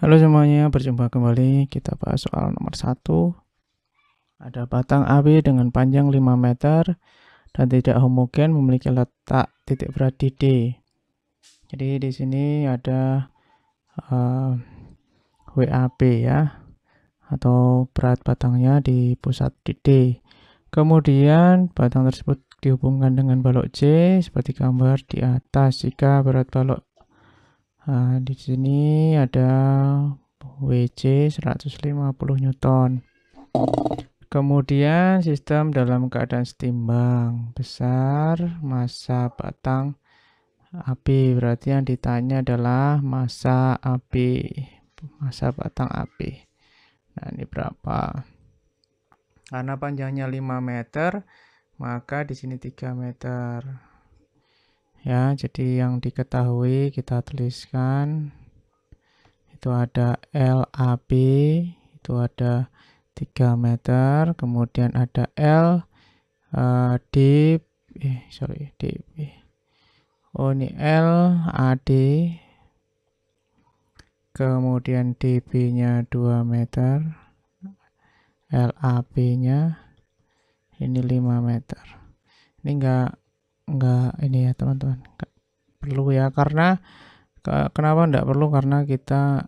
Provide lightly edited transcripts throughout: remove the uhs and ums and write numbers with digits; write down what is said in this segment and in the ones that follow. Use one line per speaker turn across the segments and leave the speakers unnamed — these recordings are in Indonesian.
Halo semuanya, berjumpa kembali. Kita bahas soal nomor 1. Ada batang AB dengan panjang 5 meter dan tidak homogen memiliki letak titik berat di D. Jadi di sini ada WAB ya, atau berat batangnya di pusat di D. Kemudian batang tersebut dihubungkan dengan balok C seperti gambar di atas. Jika berat balok di sini ada WC 150 Newton. Kemudian sistem dalam keadaan setimbang besar massa batang AB, berarti yang ditanya adalah massa AB, massa batang AB. Nah, ini berapa? Karena panjangnya 5 meter, maka di sini 3 meter. Ya, jadi yang diketahui kita tuliskan itu ada LAB, itu ada 3 meter, kemudian ada ini LAD, kemudian DB nya 2 meter, LAB nya ini 5 meter. Ini enggak ini ya teman-teman, perlu ya, karena kenapa enggak perlu, karena kita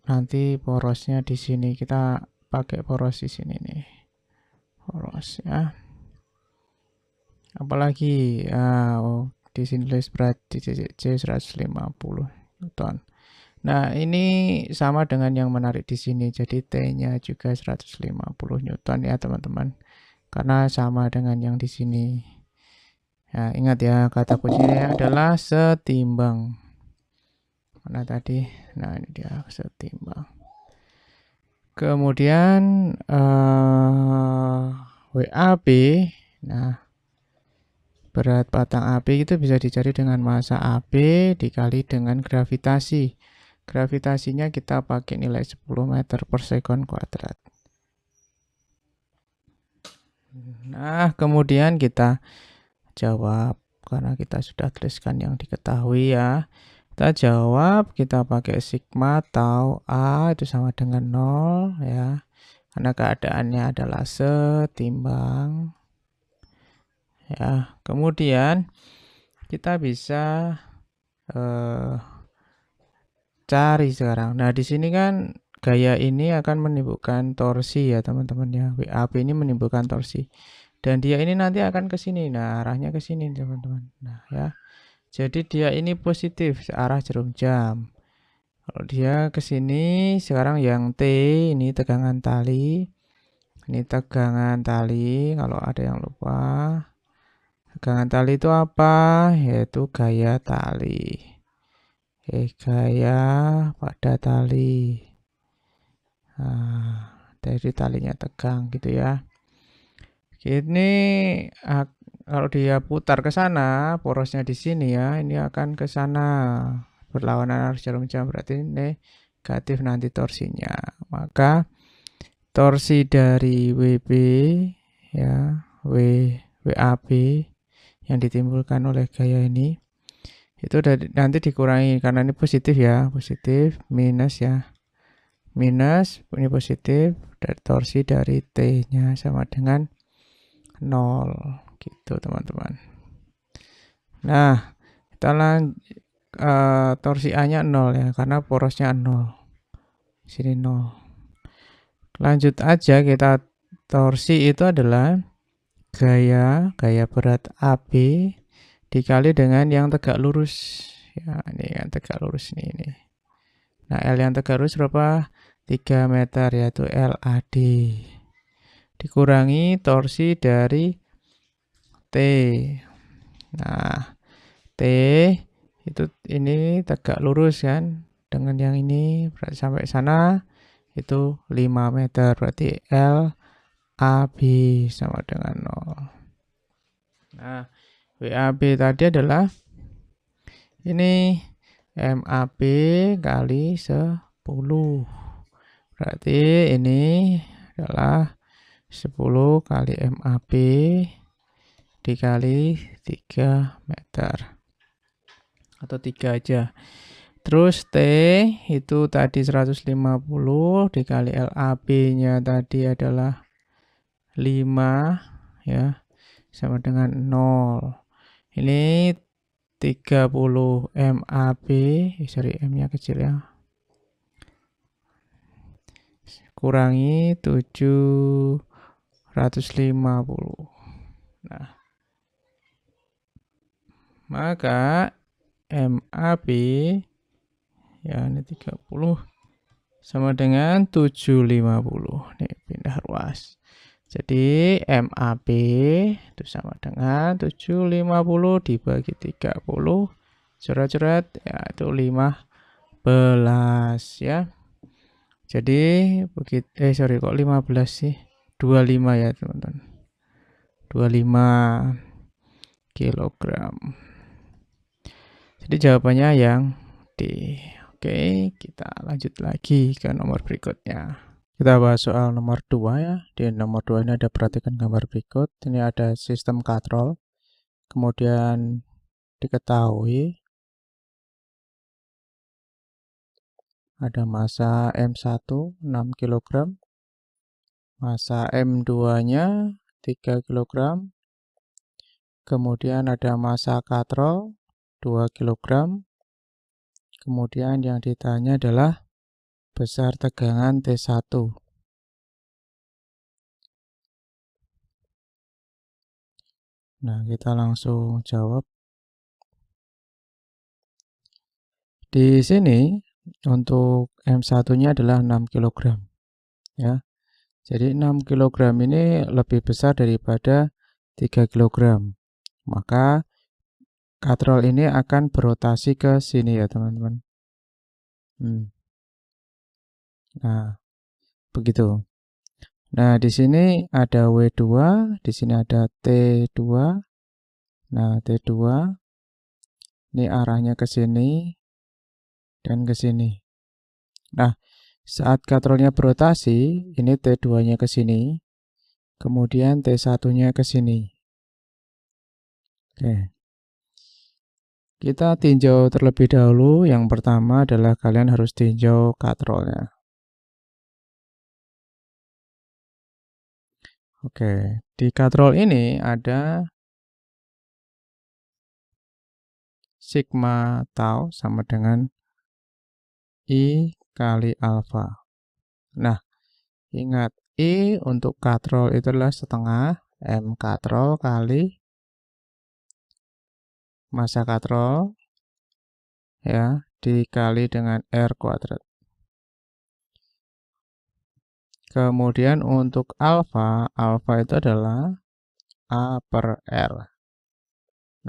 nanti porosnya di sini, kita pakai poros di sini nih, poros ya. Apalagi di sini tulis berat di titik C 150 Newton. Nah, ini sama dengan yang menarik di sini, jadi T-nya juga 150 Newton ya teman-teman, karena sama dengan yang di sini. Ya, ingat ya, kata kuncinya adalah setimbang. Mana tadi? Nah, ini dia, setimbang. Kemudian WAB, nah berat batang AB itu bisa dicari dengan massa AB dikali dengan gravitasi. Gravitasinya kita pakai nilai 10 meter per sekon kuadrat. Nah, kemudian kita jawab, karena kita sudah tuliskan yang diketahui ya. Kita jawab, kita pakai sigma tau A itu sama dengan 0 ya. Karena keadaannya adalah setimbang. Ya, kemudian kita bisa cari sekarang. Nah, di sini kan gaya ini akan menimbulkan torsi ya teman-teman ya. WAB ini menimbulkan torsi. Dan dia ini nanti akan ke sini. Nah, arahnya ke sini teman-teman. Nah, ya. Jadi dia ini positif searah jarum jam. Kalau dia ke sini, sekarang yang T ini tegangan tali. Ini tegangan tali, kalau ada yang lupa. Tegangan tali itu apa? Yaitu gaya tali. Gaya pada tali. Nah, jadi talinya tegang gitu ya. Ini kalau dia putar ke sana, porosnya di sini ya, ini akan ke sana berlawanan arus jarum jam, berarti negatif nanti torsinya. Maka torsi dari WB ya, WAB yang ditimbulkan oleh gaya ini itu nanti dikurangi, karena ini positif ya, positif minus ya, minus ini positif, dari torsi dari T nya sama dengan 0 gitu teman-teman. Nah, kita torsi A nya 0 ya, karena porosnya 0, sini 0. Lanjut aja, kita torsi itu adalah gaya berat AB dikali dengan yang tegak lurus ya, ini yang tegak lurus ini. Nah, L yang tegak lurus berapa? 3 meter, yaitu LAD dikurangi torsi dari T. Nah, T itu ini tegak lurus kan, dengan yang ini berarti sampai sana itu 5 meter, berarti LAB sama dengan 0. Nah, WAB tadi adalah ini MAB kali 10. Berarti ini adalah 10 kali MAB dikali 3 meter. Atau 3 aja. Terus T itu tadi 150 dikali LAB-nya tadi adalah 5 ya, sama dengan 0. Ini 30 MAB, sorry M-nya kecil ya. Kurangi 750. Nah, maka MAB ya ini 30 sama dengan 750. Nih pindah ruas. Jadi MAB itu sama dengan 750 dibagi 30. Coret-coret ya itu 15 ya. Jadi begitu sorry kok 15 sih? 25 ya, teman-teman. 25 kilogram. Jadi jawabannya yang D. Oke, kita lanjut lagi ke nomor berikutnya. Kita bahas soal nomor 2 ya. Di nomor 2 ini ada perhatikan gambar berikut. Ini ada sistem katrol. Kemudian diketahui ada massa M1 6 kg, massa M2-nya 3 kg. Kemudian ada massa katrol 2 kg. Kemudian yang ditanya adalah besar tegangan T1. Nah, kita langsung jawab. Di sini untuk M1-nya adalah 6 kg ya. Jadi 6 kg ini lebih besar daripada 3 kg. Maka katrol ini akan berotasi ke sini ya, teman-teman. Nah, begitu. Nah, di sini ada W2, di sini ada T2. Nah, T2 ini arahnya ke sini dan ke sini. Nah, saat katrolnya berotasi, ini T2-nya ke sini, kemudian T1-nya ke sini. Oke. Kita tinjau terlebih dahulu. Yang pertama adalah kalian harus tinjau katrolnya. Oke, di katrol ini ada sigma tau sama dengan I kali alfa. Nah, ingat I untuk katrol itu adalah setengah M katrol kali massa katrol ya, dikali dengan R kuadrat. Kemudian untuk alfa, alfa itu adalah A per R.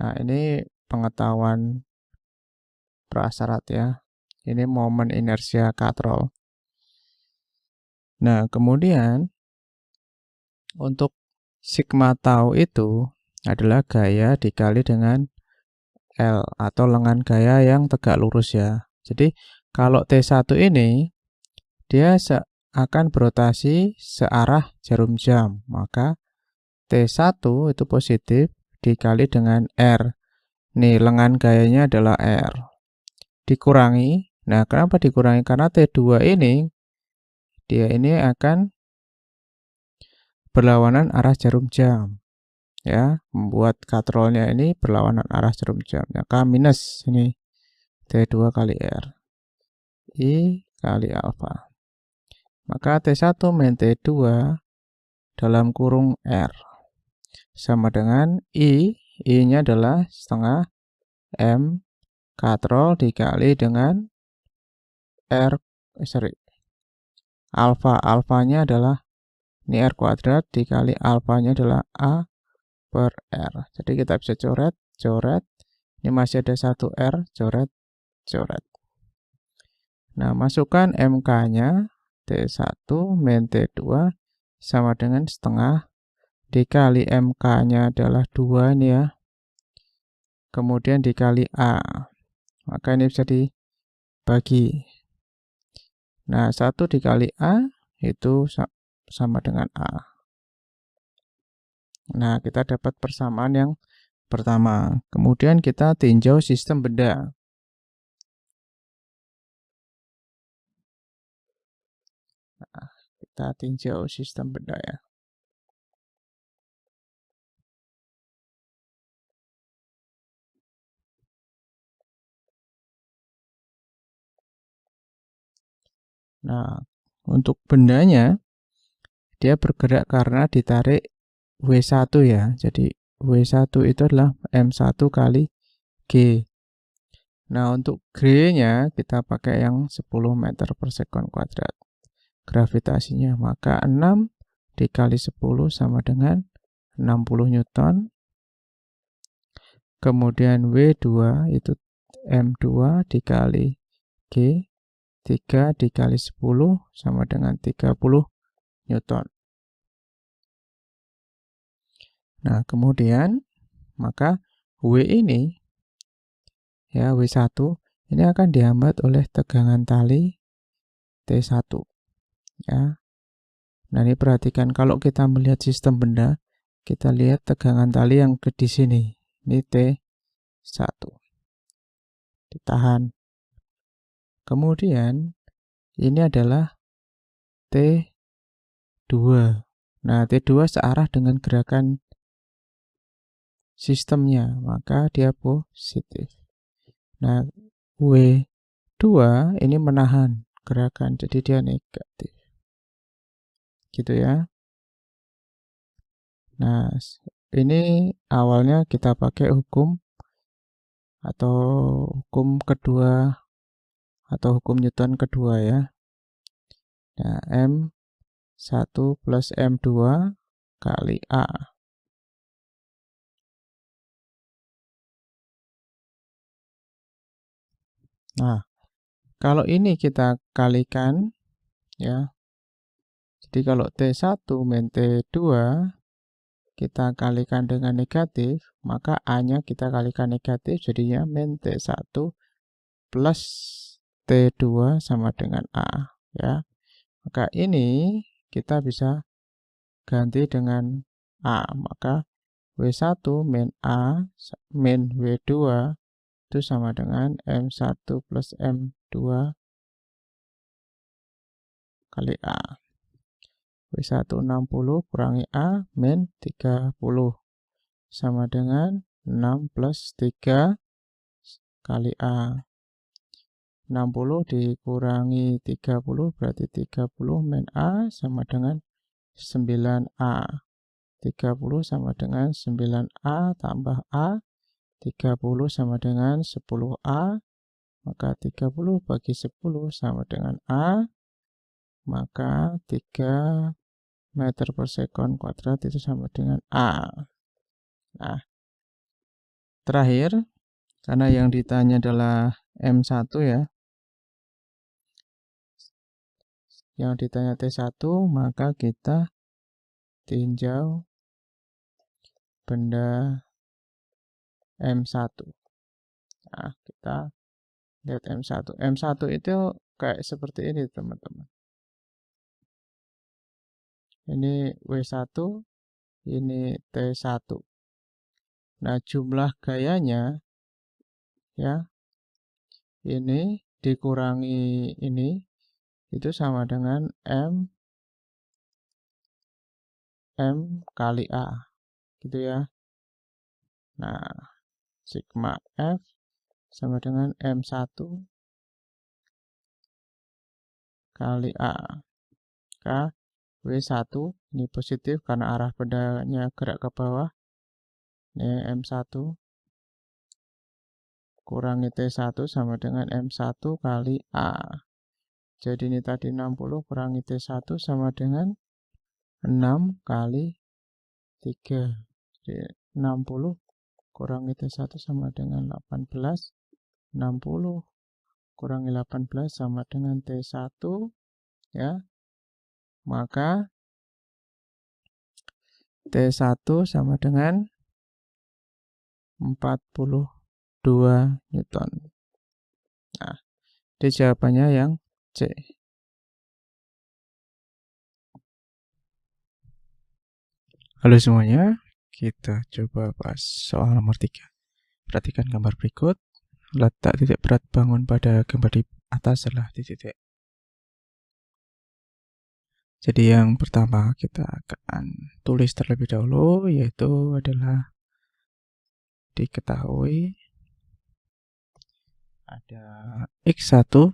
Nah, ini pengetahuan prasyarat ya. Ini momen inersia katrol. Nah, kemudian untuk sigma tau itu adalah gaya dikali dengan L atau lengan gaya yang tegak lurus ya. Jadi kalau T1 ini dia akan berotasi searah jarum jam, maka T1 itu positif dikali dengan R. Nih lengan gayanya adalah R. Dikurangi. Nah, kenapa dikurangi? Karena T2 ini dia ini akan berlawanan arah jarum jam. Ya, membuat katrolnya ini berlawanan arah jarum jam. Ya, K minus ini T2 kali R. I kali alfa. Maka T1 min T2 dalam kurung R sama dengan I-nya adalah setengah M katrol dikali dengan R, alfa-nya adalah ini R kuadrat dikali alfanya adalah A per R. Jadi kita bisa coret. Ini masih ada 1 R, coret. Nah, masukkan MK-nya T1 min T2 sama dengan setengah dikali MK-nya adalah 2 ini ya. Kemudian dikali A. Maka ini bisa dibagi. Nah, 1 dikali A itu sama dengan A. Nah, kita dapat persamaan yang pertama. Kemudian kita tinjau sistem benda. kita tinjau sistem benda ya. Nah, untuk bendanya dia bergerak karena ditarik W1 ya. Jadi W1 itu adalah M1 kali G. Nah, untuk G-nya kita pakai yang 10 meter per sekon kuadrat. Gravitasinya, maka 6 dikali 10 sama dengan 60 Newton. Kemudian W2 itu M2 dikali G. 3 dikali 10 sama dengan 30 Newton. Nah, kemudian maka W ini ya W1 ini akan dihambat oleh tegangan tali T1 ya. Nah, ini perhatikan kalau kita melihat sistem benda, kita lihat tegangan tali yang di sini. Ini T1. Ditahan. Kemudian ini adalah T2. Nah, T2 searah dengan gerakan sistemnya, maka dia positif. Nah, W2 ini menahan gerakan, jadi dia negatif. Gitu ya. Nah, ini awalnya kita pakai hukum atau hukum kedua atau hukum Newton kedua ya. Nah, M1 plus M2 kali A. Nah, kalau ini kita kalikan ya. Jadi kalau T1 min T2 kita kalikan dengan negatif, maka A-nya kita kalikan negatif, jadinya min T1 plus T2 sama dengan A ya. Maka ini kita bisa ganti dengan A, maka W1 min A min W2 itu sama dengan M1 plus M2 kali A. W1 60 kurangi A min 30 sama dengan 6 plus 3 kali A. 60 dikurangi 30 berarti 30 min A sama dengan 9A. 30 sama dengan 9A tambah A. 30 sama dengan 10A. Maka 30 bagi 10 sama dengan A. Maka 3 meter per sekon kuadrat itu sama dengan A. Nah, terakhir, karena yang ditanya adalah M1 ya. Yang ditanya T1, maka kita tinjau benda M1. Nah, kita lihat M1. M1 itu kayak seperti ini, teman-teman. Ini W1, ini T1. Nah, jumlah gayanya ya, ini dikurangi ini, itu sama dengan M kali A. Gitu ya. Nah, sigma F sama dengan M1 kali A. Maka W1 ini positif karena arah bendanya gerak ke bawah. Ini M1 kurangi T1 sama dengan M1 kali A. Jadi ini tadi 60 kurangi T1 sama dengan 6 kali 3. Jadi 60 kurangi T1 sama dengan 18. 60 kurangi 18 sama dengan T1 ya. Maka T1 sama dengan 42 Newton. Nah, ini jawabannya yang C. Halo semuanya, kita coba bahas soal nomor 3. Perhatikan gambar berikut. Letak titik berat bangun pada gambar di atas adalah titik. Jadi yang pertama kita akan tulis terlebih dahulu, yaitu adalah diketahui ada X1.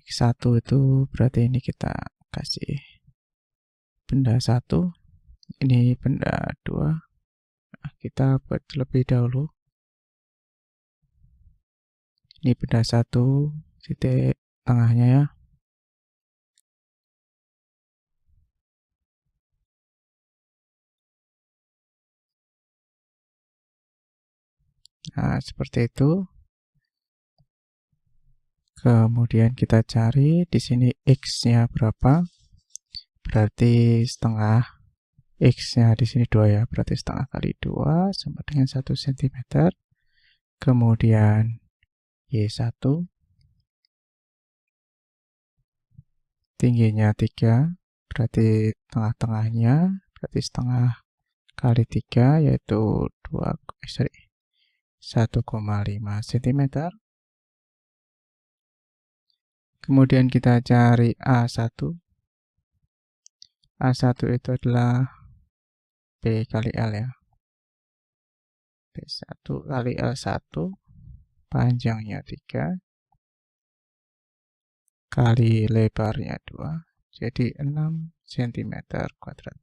X1 itu berarti ini kita kasih benda 1, ini benda 2. Nah, kita buat terlebih dahulu. Ini benda 1, titik tengahnya ya. Nah, seperti itu. Kemudian kita cari di sini X-nya berapa. Berarti setengah. X-nya di sini 2 ya. Berarti setengah kali 2 sama dengan 1 cm. Kemudian Y1 tingginya 3, berarti tengah-tengahnya, berarti setengah kali 3 yaitu 1,5 cm. Kemudian kita cari A1. A1 itu adalah B kali L ya. B1 kali L1, panjangnya 3 kali lebarnya 2, jadi 6 cm kuadrat.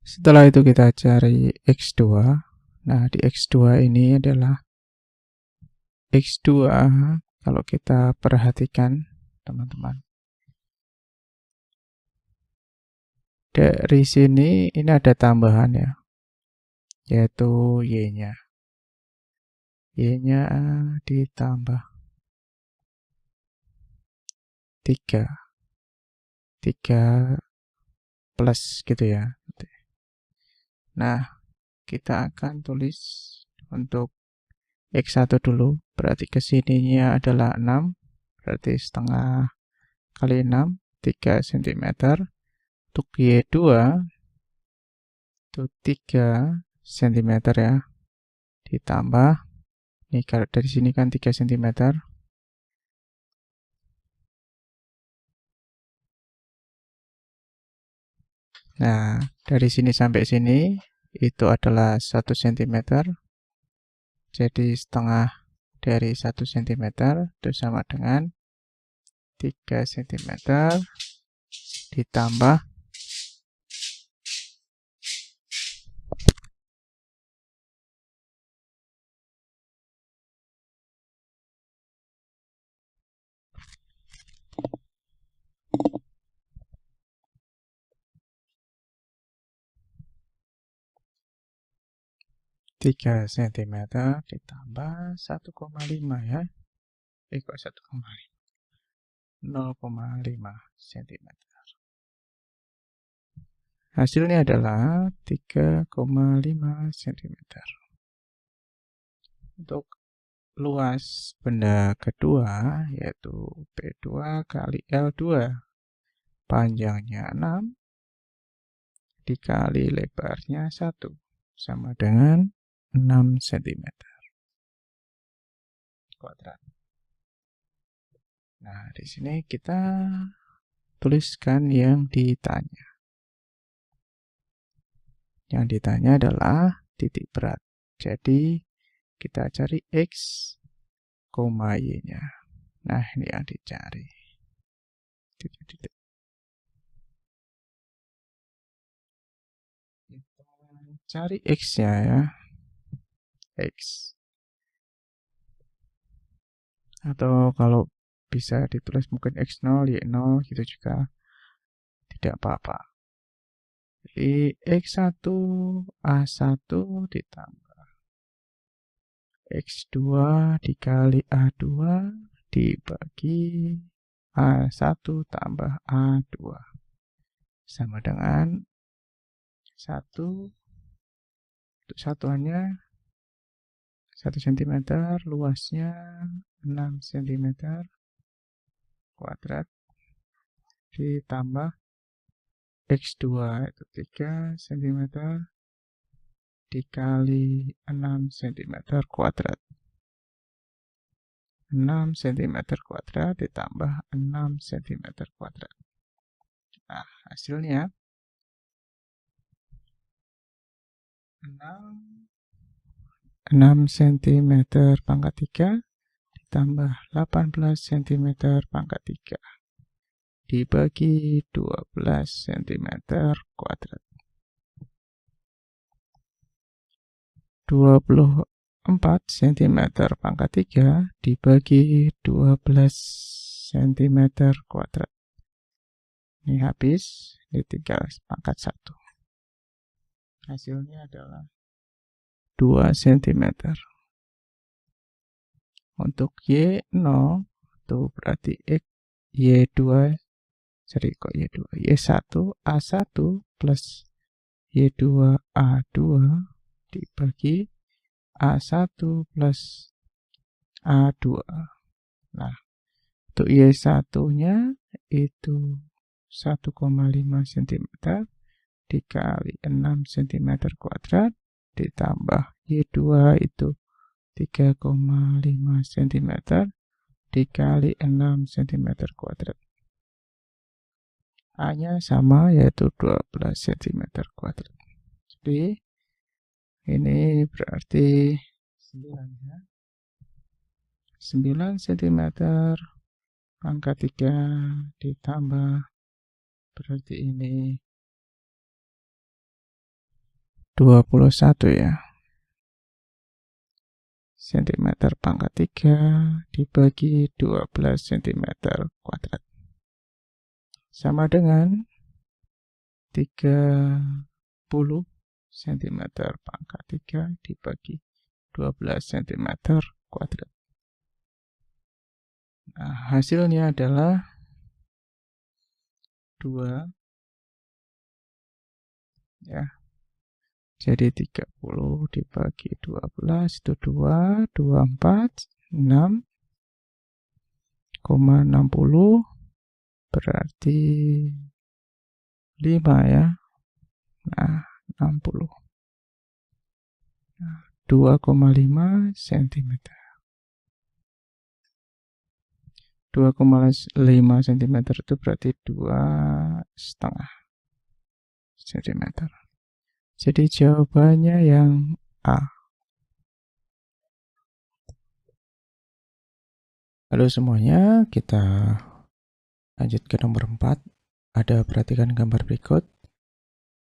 Setelah itu kita cari X2. Nah, di X2 ini adalah X2 kalau kita perhatikan teman-teman. Dari sini ini ada tambahan ya, yaitu Y-nya. Y-nya ditambah 3 plus gitu ya. Nah, kita akan tulis untuk X1 dulu, berarti kesininya adalah 6, berarti setengah kali 6, 3 cm. Untuk Y2 itu 3 cm ya, ditambah, nih kalau dari sini kan 3 cm. Nah, dari sini sampai sini itu adalah 1 cm. Jadi setengah dari 1 cm itu sama dengan 3 cm ditambah 3 cm ditambah 1,5 ya. Kok 1,5? 0,5 cm. Hasilnya adalah 3,5 cm. Untuk luas benda kedua yaitu P2 kali L2. Panjangnya 6 dikali lebarnya 1 sama dengan 6 cm kuadrat. Nah, di sini kita tuliskan yang ditanya. Yang ditanya adalah titik berat. Jadi, kita cari X, Y-nya. Nah, ini yang dicari. Titik-titik. Kita cari X-nya ya. X. Atau kalau bisa ditulis mungkin X0, Y0 gitu juga tidak apa-apa. Jadi X1 A1 ditambah X2 dikali A2 dibagi A1 tambah A2 sama dengan 1 untuk satuannya 1 cm, luasnya 6 cm kuadrat ditambah X2 itu 3 cm dikali 6 cm kuadrat. 6 cm kuadrat ditambah 6 cm kuadrat. Nah, hasilnya 6 cm pangkat 3 ditambah 18 cm pangkat 3 dibagi 12 cm kuadrat. 24 cm pangkat 3 dibagi 12 cm kuadrat. Ini habis, ini tinggal pangkat 1. Hasilnya adalah 2 cm. Untuk Y0 itu berarti X, Y2, Y1 A1 plus Y2 A2 dibagi A1 plus A2. Nah, untuk Y1-nya itu 1,5 cm dikali 6 cm kuadrat ditambah Y2 itu 3,5 cm dikali 6 cm kuadrat. A-nya sama, yaitu 12 cm kuadrat. Jadi ini berarti 9 cm pangkat 3 ditambah berarti ini 21 ya. cm pangkat 3 dibagi 12 cm kuadrat. Sama dengan 30 cm pangkat 3 dibagi 12 cm kuadrat. Nah, hasilnya adalah 2 ya. Jadi 30 dibagi 12 itu 2, 24, 6,60 berarti 5 ya. Nah, 60. Nah, 2,5 cm. 2,5 cm itu berarti 2,5 cm. Jadi jawabannya yang A. Halo semuanya, kita lanjut ke nomor 4. Ada perhatikan gambar berikut.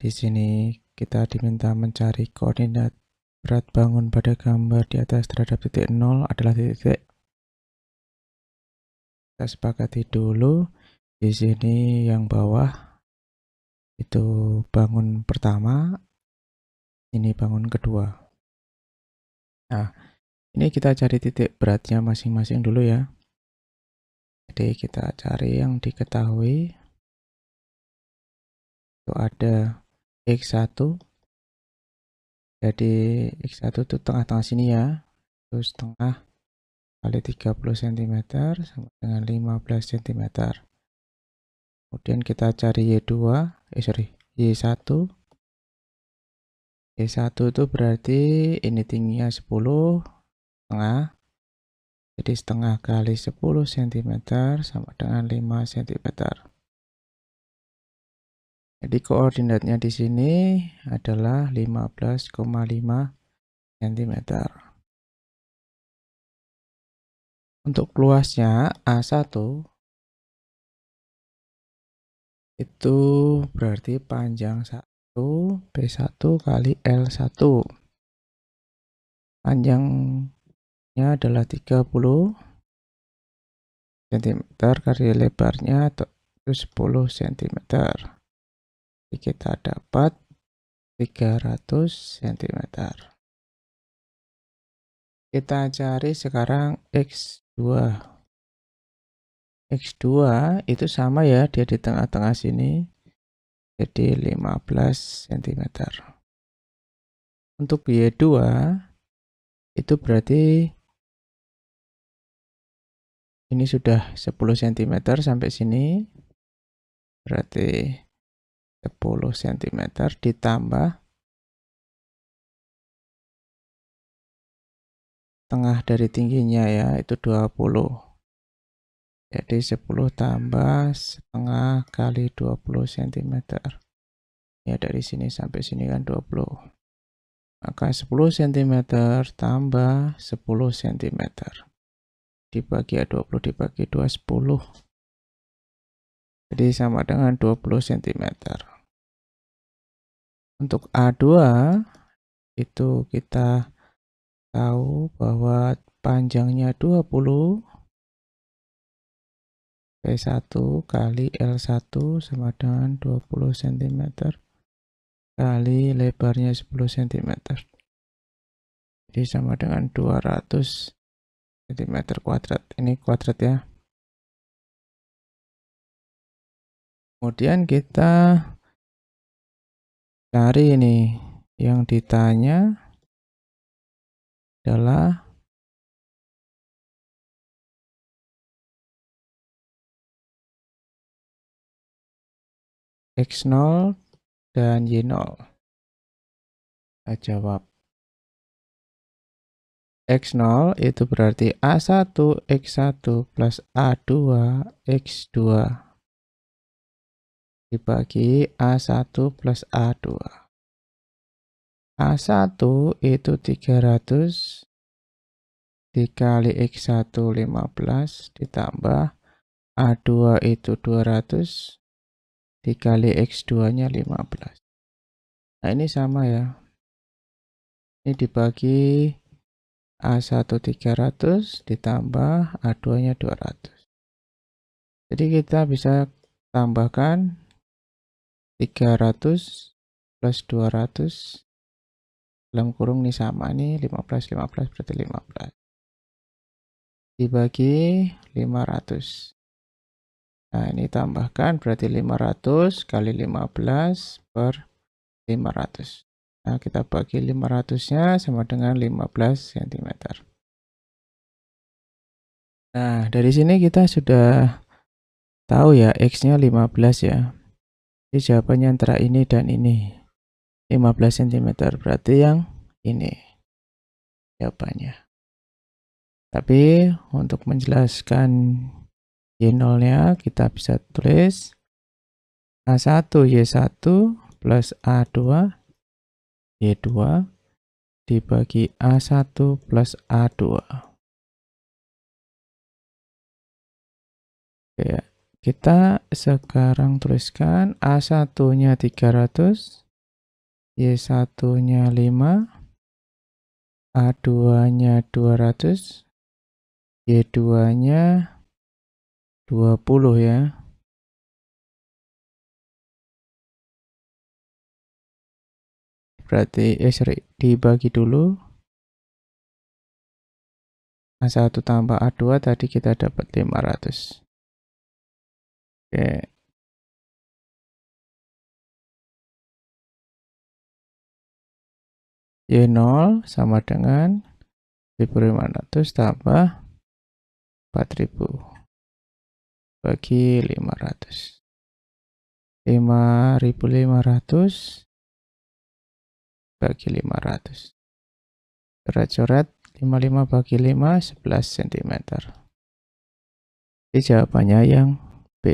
Di sini kita diminta mencari koordinat berat bangun pada gambar di atas terhadap titik 0 adalah titik. Kita sepakati dulu. Di sini yang bawah itu bangun pertama, ini bangun kedua. Nah, ini kita cari titik beratnya masing-masing dulu ya. Jadi kita cari yang diketahui. Itu ada X1. Jadi X1 itu tengah-tengah sini ya. Terus setengah kali 30 cm sama dengan 15 cm. Kemudian kita cari Y1. Y1 itu berarti ini tingginya 10 setengah. Jadi setengah kali 10 cm sama dengan 5 cm. Jadi koordinatnya di sini adalah 15,5 cm. Untuk luasnya A1 itu berarti panjang 1 B1 kali L1. Panjangnya adalah 30 cm kali lebarnya itu 10 cm. Jadi kita dapat 300 cm. Kita cari sekarang X2. X2 itu sama ya, dia di tengah-tengah sini. Jadi 15 cm. Untuk Y2 itu berarti ini sudah 10 cm sampai sini. Berarti 10 cm ditambah setengah dari tingginya ya, itu 20. Jadi 10 tambah setengah kali 20 cm. Ya dari sini sampai sini kan 20. Maka 10 cm tambah 10 cm. Dibagi 20 dibagi 2, 10. Jadi sama dengan 20 cm. Untuk A2 itu kita tahu bahwa panjangnya 20. P1 kali L1 sama dengan 20 cm kali lebarnya 10 cm. Jadi sama dengan 200 cm kuadrat. Ini kuadrat ya. Kemudian kita cari ini. Yang ditanya adalah X0 dan Y0. Kita jawab. X0 itu berarti A1 X1 plus A2 X2 dibagi A1 plus A2. A1 itu 300 dikali X1 15 ditambah A2 itu 200 dikali X2 nya 15. Nah ini sama ya. Ini dibagi A1 300 ditambah A2 nya 200. Jadi kita bisa tambahkan 300 plus 200 dalam kurung ini sama nih 15 berarti 15 dibagi 500. Nah ini tambahkan berarti 500 kali 15 per 500. Nah kita bagi 500 nya sama dengan 15 cm. Nah dari sini kita sudah tahu ya X nya 15 ya. Jadi jawabannya antara ini dan ini 15 cm berarti yang ini jawabannya. Tapi untuk menjelaskan Y0 nya kita bisa tulis A1 Y1 plus A2 Y2 dibagi A1 plus A2. Oke, kita sekarang tuliskan A1 nya 300 Y1 nya 5 A2 nya 200 Y2 nya 20 ya. Berarti dibagi dulu. A1 tambah A2 tadi kita dapat 500. Oke. Y0 sama dengan 1500 tambah 4000 bagi 500. 5500 bagi 500. Coret-coret 55 bagi 5 11 cm. Jadi jawabannya yang B.